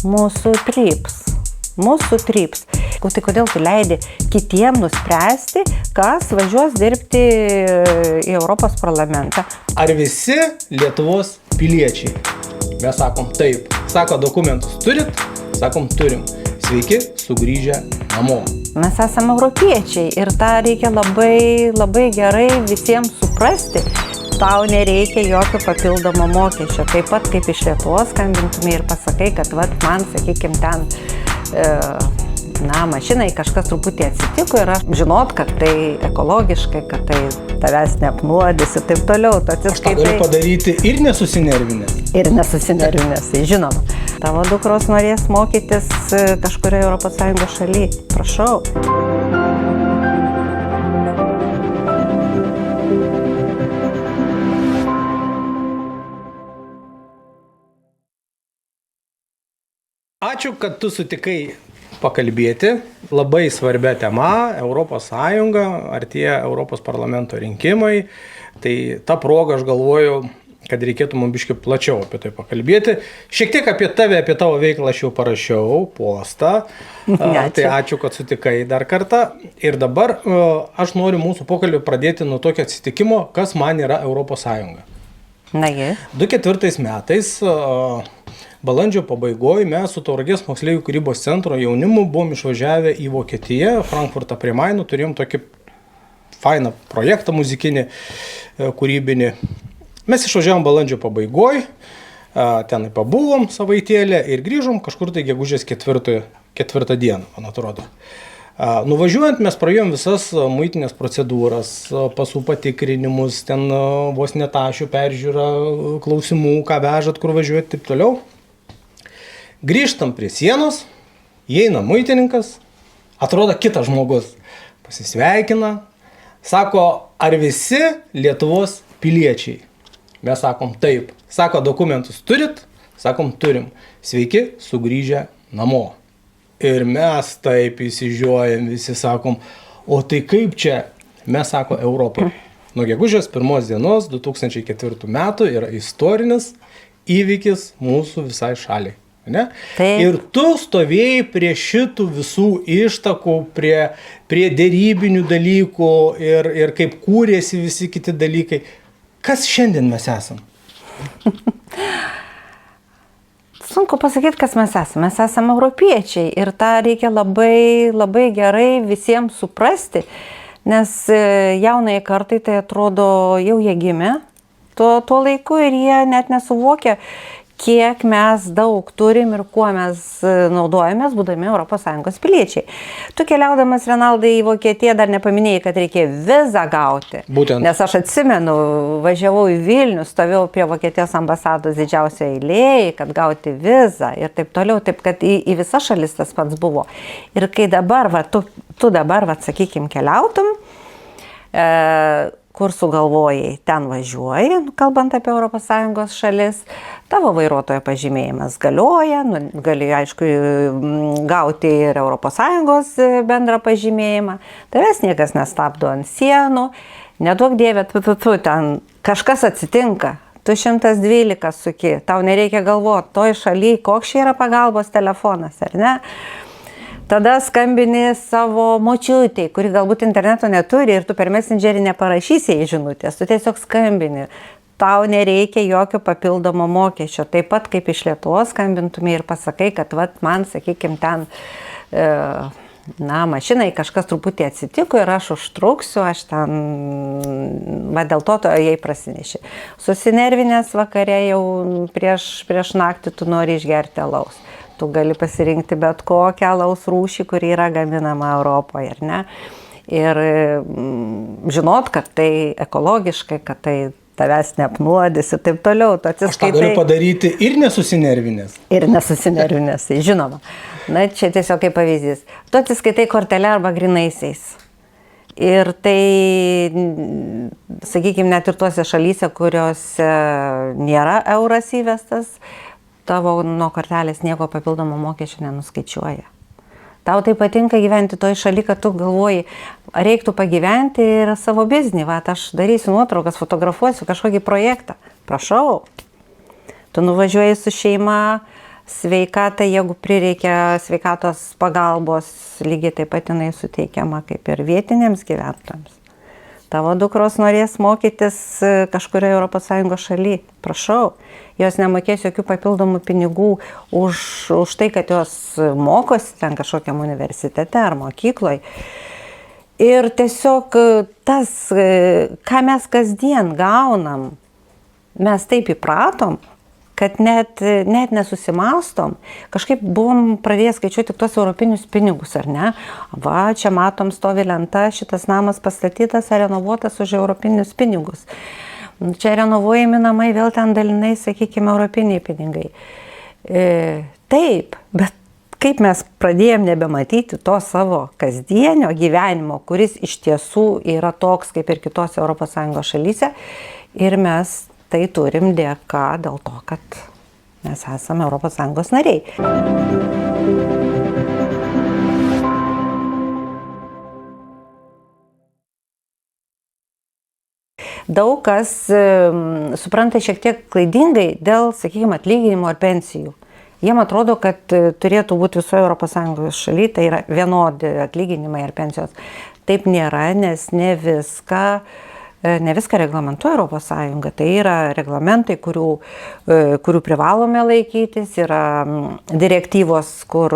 Mūsų tryps. Tai kodėl tu leidi kitiem nuspręsti, kas važiuos dirbti į Europos parlamentą? Ar visi Lietuvos piliečiai? Mes sakom taip. Sako, dokumentus turit? Sakom, turim. Sveiki, sugrįžę namo. Mes esame europiečiai ir tą reikia labai, labai gerai visiems suprasti. Tau nereikia jokio papildomo mokesčio. Taip pat kaip iš Lietuvos skambintumai ir pasakai, kad man, sakykime, ten mašinai kažkas truputį atsitiko ir žinot, kad tai ekologiškai, kad tai tavęs neapnuodys ir taip toliau. Aš tą galiu padaryti ir nesusinervinęs. Žinoma. Tavo dukros norės mokytis kažkurioje ES šalyje. Prašau. Ačiū, kad tu sutikai pakalbėti. Labai svarbia tema Europos Sąjunga, artėja Europos parlamento rinkimai. Tai ta proga aš galvoju, kad reikėtų mums biškį plačiau apie tai pakalbėti. Šiek tiek apie tave, apie tavo veiklą aš jau parašiau postą. Tai ačiū, kad sutikai dar kartą. Ir dabar aš noriu mūsų pokalbį pradėti nuo tokio atsitikimo, kas man yra Europos Sąjunga. 2004 metais balandžio pabaigoje mes su Tauragės moksleivių kūrybos centro jaunimu buvom išvažiavę į Vokietiją, Frankfurtą prie Mainų, turėjom tokį fainą projektą muzikinį, kūrybinį. Mes išvažiavom balandžio pabaigoje, tenai pabuvom savaitėlę ir grįžom kažkur tai gegužės 4 dieną, man atrodo. Nuvažiuojant mes praėjom visas muitinės procedūras, pasų patikrinimus, ten vos netašių peržiūrą, klausimų, ką vežat, kur važiuojat, taip toliau. Grįžtam prie sienos, įeina muitininkas, atrodo kitas žmogus, pasisveikina, sako, ar visi Lietuvos piliečiai? Mes sakom taip. Sako, dokumentus turit? Sakom, turim. Sveiki, sugrįžę namo. Ir mes taip įsižiojam, visi sakom, o tai kaip čia? Mes sako, Europoje. Nuo gegužės 1 dienos 2004 metų yra istorinis įvykis mūsų visai šaliai. Ne? Ir tu stovėjai prie šitų visų ištakų, prie dėrybinių dalykų ir kaip kūrėsi visi kiti dalykai. Kas šiandien mes esam? Sunku pasakyti, kas mes esame. Mes esame europiečiai ir tą reikia labai, labai gerai visiems suprasti, nes jaunai kartai tai atrodo jau jie gimė tuo laiku ir jie net nesuvokia, kiek mes daug turim ir kuo mes naudojamės, būdami ES piliečiai. Tu keliaudamas, Renaldai, į Vokietiją dar nepaminėjai, kad reikėjo vizą gauti. Būtent. Nes aš atsimenu, važiavau į Vilnių, stovėjau prie Vokietijos ambasados didžiausioje eilėje, kad gauti vizą ir taip toliau, taip kad į visas šalis tas pats buvo. Ir kai dabar, tu dabar, sakykime, keliautum, kur sugalvojai, ten važiuoji, kalbant apie ES šalis, tavo vairuotojo pažymėjimas galioja, gali, aišku, gauti ir ES bendrą pažymėjimą, tavęs niekas nestabdo ant sienų, neduok dievė, ten kažkas atsitinka, tu 112 suki, tau nereikia galvoti, toj šaly, koks čia yra pagalbos telefonas, ar ne? Tada skambini savo močiutei, kuri galbūt interneto neturi ir tu per Messengerį neparašysi į žinutės, tu tiesiog skambini. Tau nereikia jokio papildomo mokesčio. Taip pat kaip iš Lietuvos skambintumai ir pasakai, kad man, sakykime, ten mašinai kažkas truputį atsitiko ir aš užtruksiu, aš ten, dėl to jai prasineši. Susinervinęs vakare jau prieš naktį tu nori išgerti alaus. Tu gali pasirinkti bet kokią alaus rūšį, kuri yra gaminama Europoje, ar ne? Ir žinot, kad tai ekologiškai, kad tai tavęs neapnuodys ir taip toliau. Aš tą galiu padaryti ir nesusinervinęs. Žinoma. Na, čia tiesiog kaip pavyzdys. Tu atsiskaitai kortelę arba grinaisiais. Ir tai, sakykime, net ir tuose šalyse, kuriuose nėra euras įvestas, tavo nuo kortelės nieko papildomo mokesčio nenuskaičiuoja. Tau tai patinka gyventi toj šaly, kad tu galvoji, reiktų pagyventi ir savo biznį. Aš darysiu nuotraukas, fotografuosiu kažkokį projektą. Prašau. Tu nuvažiuoji su šeima Sveikata, jeigu prireikia sveikatos pagalbos, lygiai taip pat jinai suteikiama kaip ir vietiniams gyventojams. Tavo dukros norės mokytis kažkurioje ES šalyje. Prašau, jos nemokės jokių papildomų pinigų už tai, kad jos mokosi ten kažkokiam universitete ar mokykloje. Ir tiesiog tas, ką mes kasdien gaunam, mes taip įpratom, kad net nesusimastom, kažkaip buvom pradėję skaičiuoti tik tos europinius pinigus, ar ne? Va, čia matom stovi lenta, šitas namas pastatytas ar renovuotas už europinius pinigus. Čia renovuojami namai, vėl ten dalinai, sakykime, europiniai pinigai. Taip, bet kaip mes pradėjom nebematyti to savo kasdienio gyvenimo, kuris iš tiesų yra toks kaip ir kitose ES šalyse, ir mes tai turim dėka dėl to, kad mes esame ES nariai. Daug kas supranta šiek tiek klaidingai dėl, sakykime, atlyginimo ar pensijų. Jiem atrodo, kad turėtų būti visoje ES šalyje, tai yra vienodi atlyginimai ar pensijos. Taip nėra, nes ne viską reglamentuoja ES. Tai yra reglamentai, kurių privalome laikytis, yra direktyvos, kur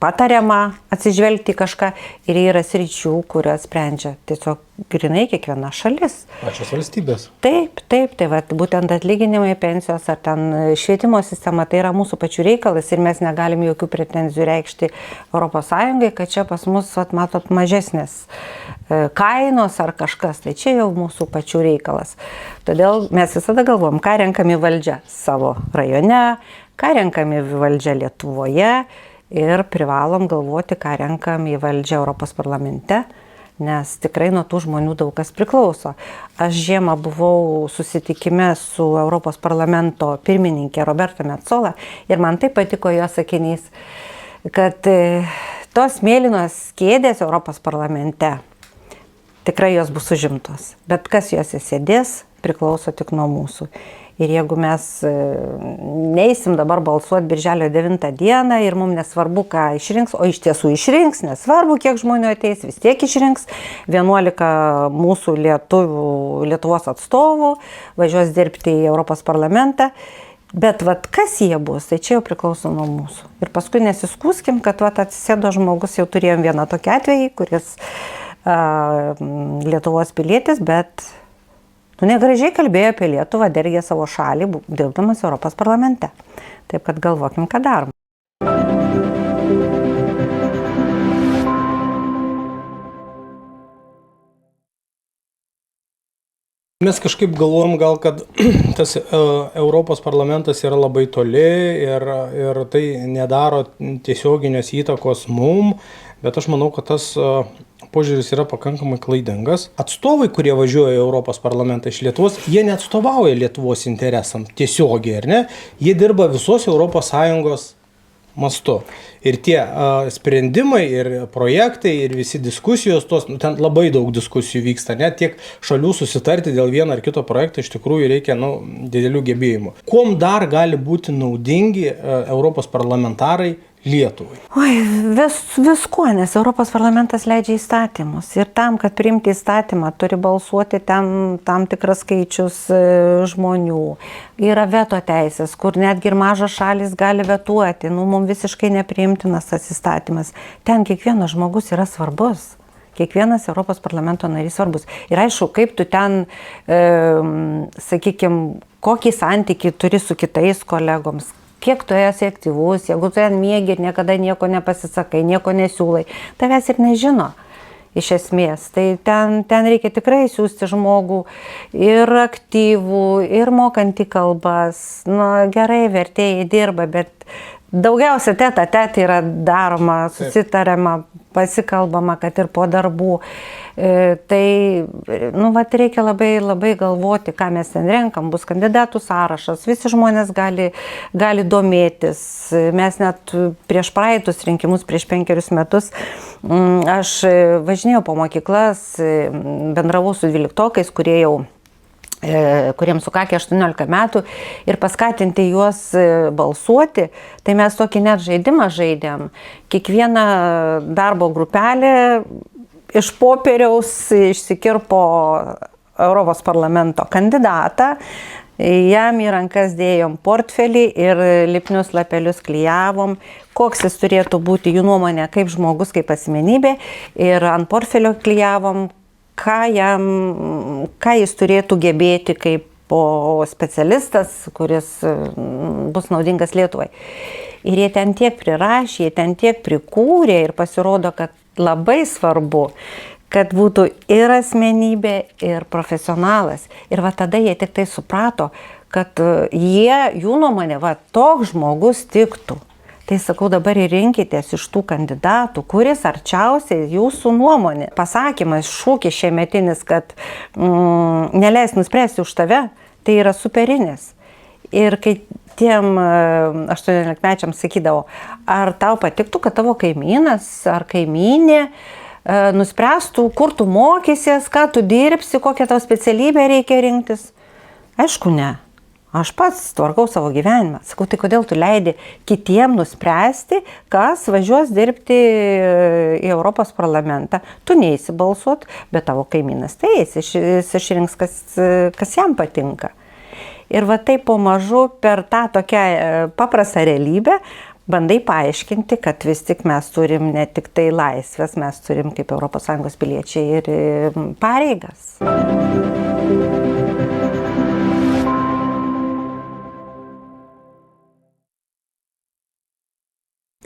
patariama atsižvelgti kažką, ir yra sričių, kurias sprendžia tiesiog grinai kiekviena šalis. Pačios valstybės. Taip, tai būtent atlyginimai, pensijos ar ten švietimo sistema, tai yra mūsų pačių reikalas ir mes negalim jokių pretenzijų reikšti ES, kad čia pas mus, matot, mažesnės kainos ar kažkas, tai čia jau mūsų pačių reikalas. Todėl mes visada galvom, ką renkam į valdžią savo rajone, ką renkam į valdžią Lietuvoje ir privalom galvoti, ką renkam į valdžią Europos parlamente, nes tikrai nuo tų žmonių daug kas priklauso. Aš žiemą buvau susitikime su Europos parlamento pirmininkė Roberta Metsola ir man taip patiko jo sakinys, kad tos mėlynos kėdės Europos parlamente tikrai jos bus užimtos, bet kas jose sėdės priklauso tik nuo mūsų. Ir jeigu mes neįsim dabar balsuoti birželio 9 dieną ir mums nesvarbu, ką išrinks, o iš tiesų išrinks, nesvarbu, kiek žmonių ateis, vis tiek išrinks, 11 mūsų Lietuvos atstovų važiuos dirbti į Europos parlamentą, bet kas jie bus, tai čia jau priklauso nuo mūsų. Ir paskui nesiskūskim, kad atsisėdo žmogus, jau turėjom vieną tokį atvejį, kuris Lietuvos pilietis, bet negražiai kalbėjo apie Lietuvą, dergė savo šalį, dirbdamas Europos parlamente. Taip kad galvokim, ką darom. Mes kažkaip galvojam gal, kad tas Europos parlamentas yra labai toli ir tai nedaro tiesioginės įtakos mum, bet aš manau, kad tas požiūris yra pakankamai klaidingas. Atstovai, kurie važiuoja į Europos parlamentą iš Lietuvos, jie neatstovauja Lietuvos interesam tiesiogiai, ar ne? Jie dirba visos ES mastu. Ir tie sprendimai ir projektai ir visi diskusijos, ten labai daug diskusijų vyksta, ne? Tiek šalių susitarti dėl vieno ar kito projekto iš tikrųjų reikia didelių gebėjimų. Kuom dar gali būti naudingi Europos parlamentarai Lietuvai? Oi, viskuo, nes Europos parlamentas leidžia įstatymus ir tam, kad priimti įstatymą, turi balsuoti tam tikras skaičius žmonių. Yra veto teisės, kur netgi ir mažos šalis gali vetuoti, mums visiškai nepriimtinas tas įstatymas. Ten kiekvienas žmogus yra svarbus. Kiekvienas Europos parlamento narys svarbus. Ir aišku, kaip tu ten, sakykime, kokį santykį turi su kitais kolegoms, kiek tu esi aktyvus, jeigu tu ten miegi ir niekada nieko nepasisakai, nieko nesiūlai, tavęs ir nežino iš esmės. Tai ten reikia tikrai siūsti žmogų ir aktyvų, ir mokantį kalbas. Gerai, vertėjai dirba, bet daugiausia tete yra daroma, susitariama, pasikalbama, kad ir po darbų. Tai reikia labai, labai galvoti, ką mes ten renkam, bus kandidatų sąrašas, visi žmonės gali domėtis. Mes net prieš praeitus rinkimus, prieš 5 metus, aš važinėjau po mokyklas, bendravau su 12-okais, kurie jau kuriems sukakė 18 metų ir paskatinti juos balsuoti, tai mes tokį net žaidimą žaidėm. Kiekviena darbo grupelė iš popieriaus išsikirpo Europos parlamento kandidatą, jam į rankas dėjom portfelį ir lipnius lapelius klijavom, koks jis turėtų būti jų nuomonė kaip žmogus, kaip asmenybė, ir ant portfelio klijavom, ką jis turėtų gebėti kaip specialistas, kuris bus naudingas Lietuvai. Ir jie ten tiek prirašė, jie ten tiek prikūrė ir pasirodo, kad labai svarbu, kad būtų ir asmenybė, ir profesionalas. Ir va tada jie tik tai suprato, kad jų nuomonė, va toks žmogus tiktų. Tai sakau, dabar ir rinkitės iš tų kandidatų, kuris arčiausiai jūsų nuomonė. Pasakymas, šūkis šiemetinis, kad neleis nuspręsti už tave, tai yra superinis. Ir kai tiem 18-mečiams sakydavo, ar tau patiktų, kad tavo kaimynas ar kaimynė nuspręstų, kur tu mokysies, ką tu dirbsi, kokią tau specialybę reikia rinktis. Aišku, ne. Aš pats tvarkau savo gyvenimą. Sakau, tai kodėl tu leidi kitiem nuspręsti, kas važiuos dirbti į Europos parlamentą. Tu neisi balsuot, bet tavo kaimynas tai jis išrinks, kas jam patinka. Ir va taip pamažu per tą tokią paprastą realybę bandai paaiškinti, kad vis tik mes turim ne tik tai laisvės, mes turim kaip ES piliečiai ir pareigas.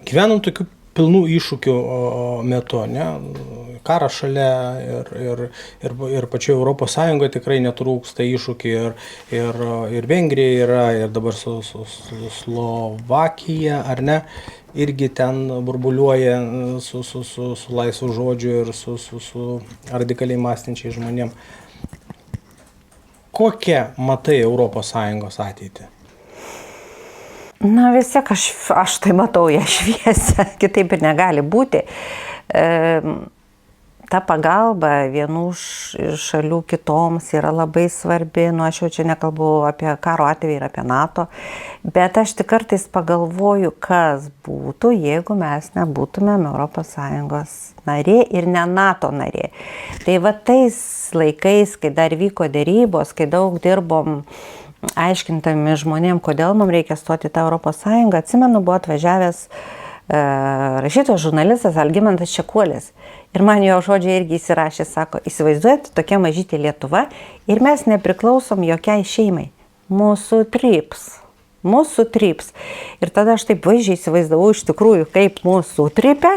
Gyvenam tokių pilnų iššūkių metu, ne? Karas šalia ir pačioje Europos Sąjungoje tikrai netrūksta iššūkių ir Vengrija yra, ir dabar su Slovakija, ar ne, irgi ten burbuliuoja su laisvu žodžiu ir su radikaliai mąstančiai žmonėm. Kokią matai Europos Sąjungos ateitį? Na vis tiek aš tai matau ją šviesę, kitaip ir negali būti. Ta pagalba vienų šalių kitoms yra labai svarbi, aš jau čia nekalbu apie karo atvejį ir apie NATO, bet aš tik kartais pagalvoju, kas būtų, jeigu mes nebūtumėm ES narė ir ne NATO narė. Tai va tais laikais, kai dar vyko derybos, kai daug dirbom aiškintami žmonėm, kodėl mums reikia stoti tą ES, atsimenu, buvo atvažiavęs rašytojas žurnalistas Algimantas Čekuolis. Ir man jo žodžiai irgi įsirašė, sako, įsivaizduojate, tokia mažytė Lietuva ir mes nepriklausom jokiai šeimai. Mūsų tryps. Ir tada aš taip vaizdžiai įsivaizdavau iš tikrųjų, kaip mūsų trypia.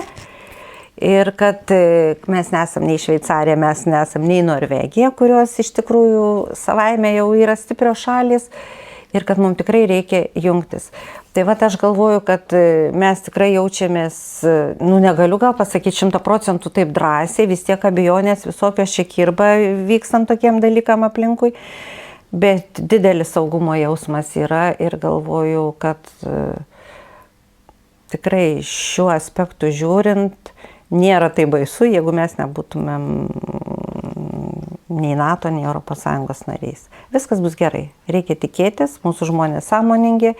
Ir kad mes nesam nei Šveicarija, mes nesam nei Norvegija, kurios iš tikrųjų savaime jau yra stiprios šalis. Ir kad mums tikrai reikia jungtis. Tai va, aš galvoju, kad mes tikrai jaučiamės, negaliu gal pasakyti 100% taip drąsiai, vis tiek abejonės visokios čia kirba vykstant tokiem dalykam aplinkui, bet didelis saugumo jausmas yra ir galvoju, kad tikrai šiuo aspektu žiūrint, nėra tai baisu, jeigu mes nebūtumėm nei NATO, nei ES nariais. Viskas bus gerai. Reikia tikėtis, mūsų žmonės sąmoningi,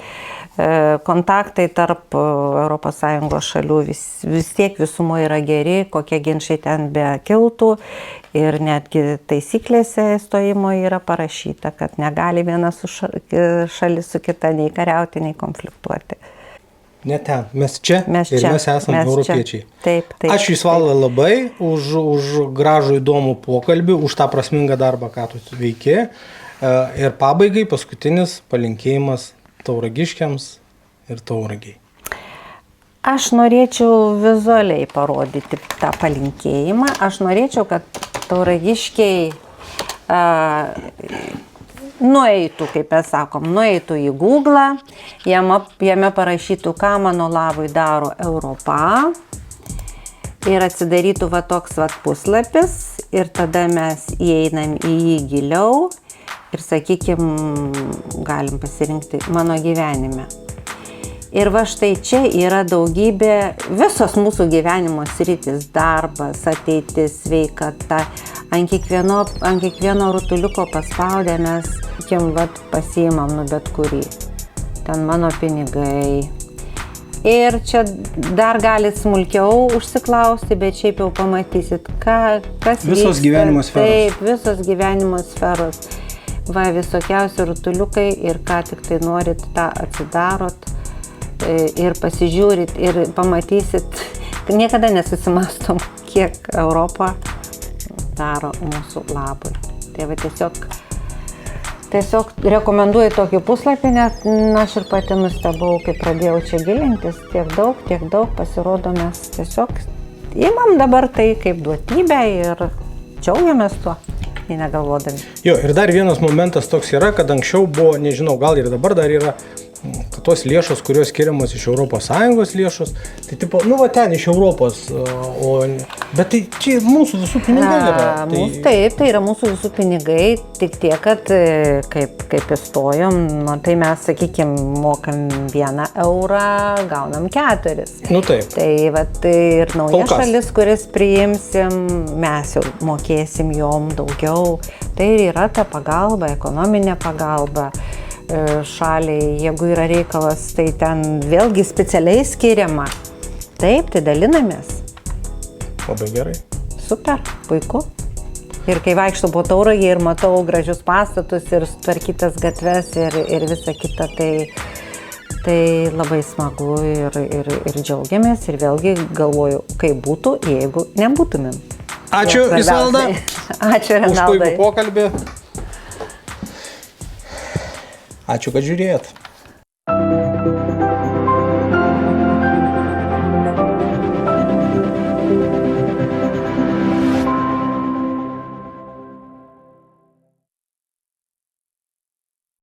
kontaktai tarp ES šalių vis tiek visumo yra geri, kokie ginčiai ten be kiltų. Ir netgi taisyklėse stojimo yra parašyta, kad negali viena šalis su kita nei kariauti, nei konfliktuoti. Ne ten, mes čia ir mes esame europiečiai. Taip. Ačiū Isvalda labai už gražų įdomų pokalbį, už tą prasmingą darbą, ką tu veiki. Ir pabaigai paskutinis palinkėjimas tauragiškiams ir tauragiai. Aš norėčiau vizualiai parodyti tą palinkėjimą. Aš norėčiau, kad tauragiškiai nueitų, kaip mes sakom, nueitų į Google, jame parašytų, ką mano labui daro Europa ir atsidarytų va toks va puslapis ir tada mes įeinam į jį giliau ir, sakykime, galim pasirinkti mano gyvenime. Ir va štai čia yra daugybė, visos mūsų gyvenimo sritis, darbas, ateitis, sveikata. Ant kiekvieno rutuliuko paspaudę mes, pasiimam bet kurį. Ten mano pinigai. Ir čia dar galit smulkiau užsiklausti, bet šiaip jau pamatysit, kas visos vyksta. Gyvenimo sferos. Taip, visos gyvenimo sferos. Va, visokiausi rutuliukai ir ką tik tai norit, tą atsidarot ir pasižiūrit ir pamatysit. Niekada nesusimastom, kiek Europa daro mūsų labui. Tai va tiesiog rekomenduoju tokį puslapį, nes aš ir pati nustebau, kai pradėjau čia gilintis, tiek daug pasirodo, mes tiesiog imam dabar tai kaip duotybę ir džiaugiamės tuo, negalvodami. Jo, ir dar vienas momentas toks yra, kad anksčiau buvo, nežinau, gal ir dabar dar yra, kad tos lėšos, kurios skiriamos iš ES lėšos, tai tipo, ten iš Europos, bet tai čia mūsų visų pinigai yra. Taip, tai yra mūsų visų pinigai, tik tiek, kad kaip įstojom, tai mes, sakykime, mokam 1 eurą, gaunam 4. Nu taip. Tai ir nauja šalis, kuris priimsim, mes jau mokėsim jom daugiau. Tai yra ta pagalba, ekonominė pagalba šaliai, jeigu yra reikalas, tai ten vėlgi specialiai skiriama. Taip, tai dalinamės. Labai gerai. Super, puiku. Ir kai vaikštu po Tauragę ir matau gražius pastatus ir sutvarkytas gatves ir visa kita, tai labai smagu ir džiaugiamės ir vėlgi galvoju, kaip būtų, jeigu nebūtumėm. Ačiū, Isolda. Ačiū, Renaldai. Už puikų pokalbį. Ačiū, kad žiūrėjot.